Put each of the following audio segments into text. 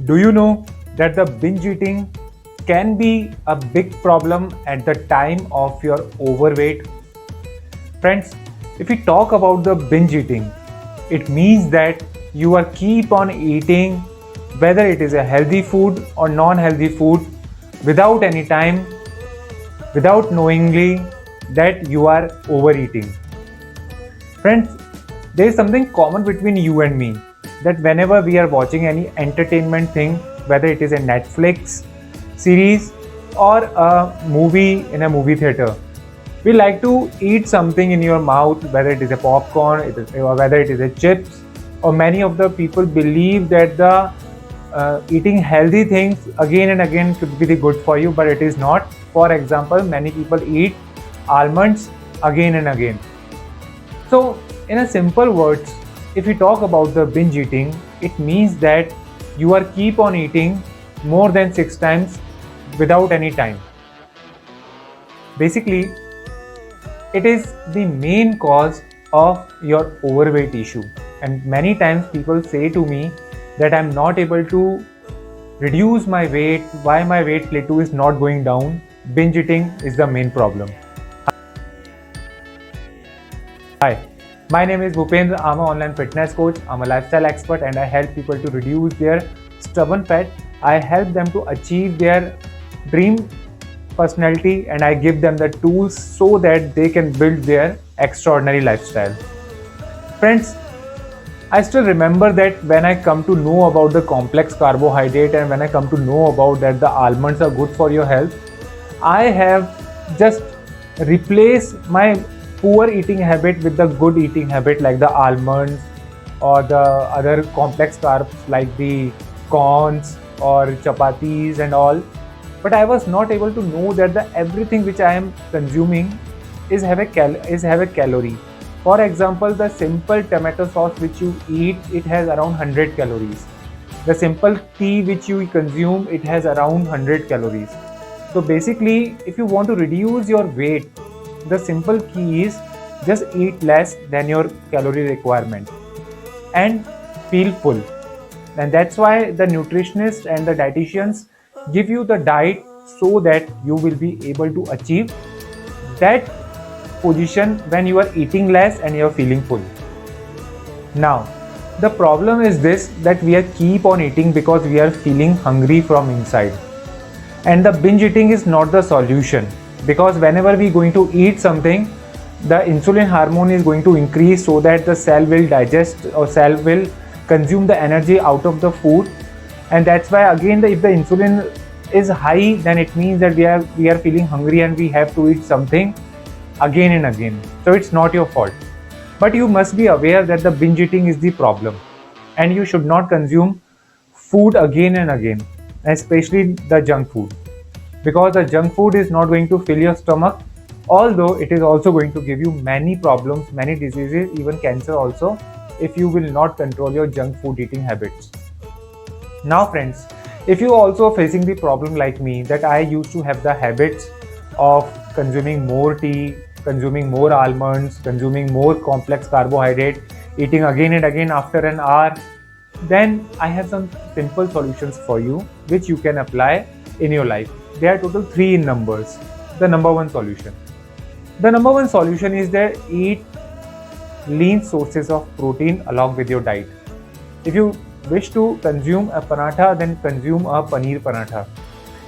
Do you know that the binge eating can be a big problem at the time of your overweight? Friends, if we talk about the binge eating, it means that you are keep on eating whether it is a healthy food or non-healthy food without any time, without knowingly that you are overeating. Friends, there is something common between you and me that whenever we are watching any entertainment thing, whether it is a Netflix series or a movie in a movie theater, we like to eat something in your mouth, whether it is a popcorn, or whether it is a chips, or many of the people believe that the eating healthy things again and again could be the good for you, but it is not. For example, many people eat almonds again and again. So, in a simple words, if we talk about the binge eating, it means that you are keep on eating more than 6 times without any time. Basically, it is the main cause of your overweight issue. And many times people say to me that I'm not able to reduce my weight, why my weight plateau is not going down. Binge eating is the main problem. Hi, my name is Bhupendra. I'm an online fitness coach. I'm a lifestyle expert and I help people to reduce their stubborn fat. I help them to achieve their dream personality and I give them the tools so that they can build their extraordinary lifestyle. Friends, I still remember that when I come to know about the complex carbohydrate and when I come to know about that the almonds are good for your health, I have just replaced my poor eating habit with the good eating habit like the almonds or the other complex carbs like the corns or chapatis and all. But I was not able to know that the everything which I am consuming is have a calorie. For example, the simple tomato sauce which you eat, it has around 100 calories. The simple tea which you consume, it has around 100 calories. So basically, if you want to reduce your weight, the simple key is just eat less than your calorie requirement and feel full. And that's why the nutritionists and the dietitians give you the diet so that you will be able to achieve that position when you are eating less and you are feeling full. Now, the problem is this that we are keep on eating because we are feeling hungry from inside. And the binge eating is not the solution because whenever we are going to eat something, the insulin hormone is going to increase so that the cell will digest or cell will consume the energy out of the food. And that's why again if the insulin is high, then it means that we are feeling hungry and we have to eat something again and again. So it's not your fault. But you must be aware that the binge eating is the problem and you should not consume food again and again, especially the junk food, because the junk food is not going to fill your stomach, although it is also going to give you many problems, many diseases, even cancer also, if you will not control your junk food eating habits. Now friends, if you also facing the problem like me that I used to have the habits of consuming more tea, consuming more almonds, consuming more complex carbohydrate, eating again and again after an hour, then I have some simple solutions for you which you can apply in your life. There are total 3 in numbers. The number one solution. The number one solution is that eat lean sources of protein along with your diet. If you wish to consume a paratha, then consume a paneer paratha.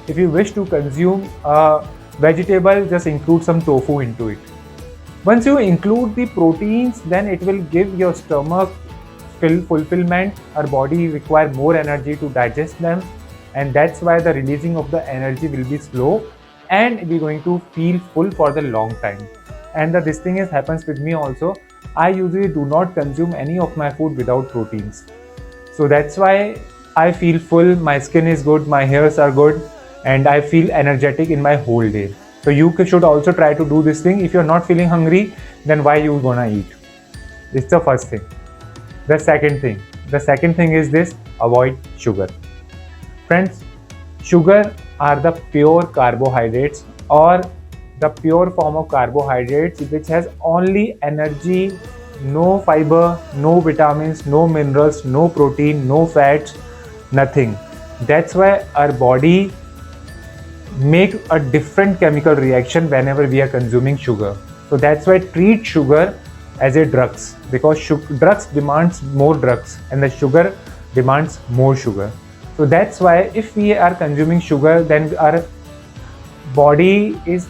If you wish to consume a vegetable, just include some tofu into it. Once you include the proteins, then it will give your stomach fulfillment. Our body require more energy to digest them, and that's why the releasing of the energy will be slow and we're going to feel full for the long time. And this thing happens with me also. I usually do not consume any of my food without proteins. So that's why I feel full, my skin is good, my hairs are good, and I feel energetic in my whole day. So you should also try to do this thing. If you're not feeling hungry, then why you gonna eat? It's the first thing. The second thing is this: avoid sugar. Friends, sugar are the pure carbohydrates or the pure form of carbohydrates which has only energy, no fiber, no vitamins, no minerals, no protein, no fats, nothing. That's why our body make a different chemical reaction whenever we are consuming sugar. So that's why treat sugar as a drugs, because drugs demands more drugs and the sugar demands more sugar. So that's why if we are consuming sugar, then our body is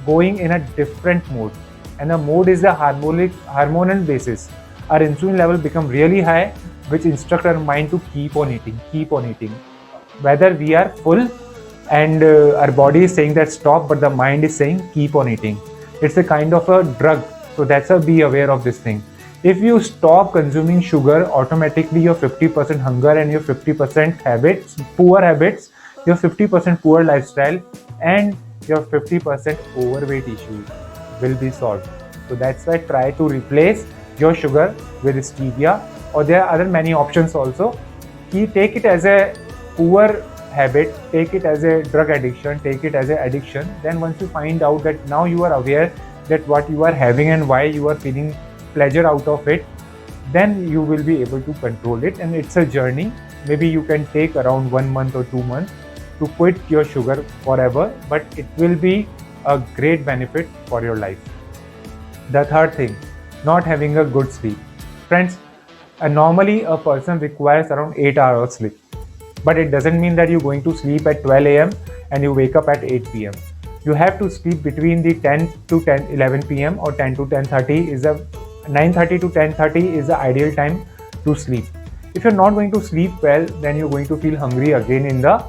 going in a different mode, and the mode is a hormonal basis. Our insulin level become really high, which instruct our mind to keep on eating, whether we are full and our body is saying that stop, but the mind is saying keep on eating. It's a kind of a drug. So that's why be aware of this thing. If you stop consuming sugar, automatically your 50% hunger and your 50% habits, poor habits, your 50% poor lifestyle, and your 50% overweight issue will be solved. So that's why try to replace your sugar with stevia, or there are other many options also. Take it as a poor habit, take it as a drug addiction, take it as an addiction. Then once you find out that now you are aware that what you are having and why you are feeling pleasure out of it, then you will be able to control it. And it's a journey. Maybe you can take around 1 month or 2 months to quit your sugar forever, but it will be a great benefit for your life. The third thing, not having a good sleep. Friends, normally a person requires around 8 hours of sleep, but it doesn't mean that you're going to sleep at 12 a.m. and you wake up at 8 p.m. You have to sleep between the 10 to 11 p.m. or 10 to 10:30 is a 9:30 to 10:30 is the ideal time to sleep. If you're not going to sleep well, then you're going to feel hungry again in the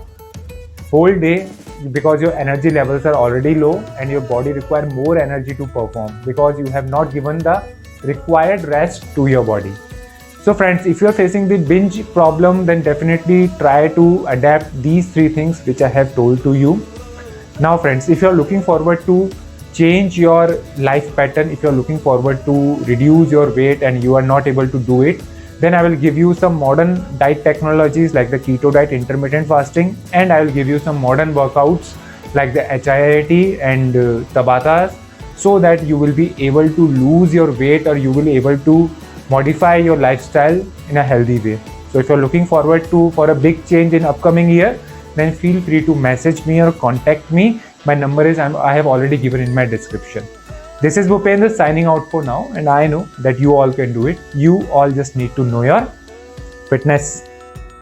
whole day, because your energy levels are already low and your body requires more energy to perform, because you have not given the required rest to your body. So friends, if you are facing the binge problem, then definitely try to adapt these 3 things which I have told to you. Now friends, if you are looking forward to change your life pattern, if you are looking forward to reduce your weight and you are not able to do it, then I will give you some modern diet technologies like the keto diet, intermittent fasting, and I will give you some modern workouts like the HIIT and Tabata, so that you will be able to lose your weight, or you will be able to modify your lifestyle in a healthy way. So if you're looking forward to for a big change in upcoming year, then feel free to message me or contact me. My number is I have already given in my description. This is Bhupendra signing out for now, and I know that you all can do it. You all just need to know your fitness.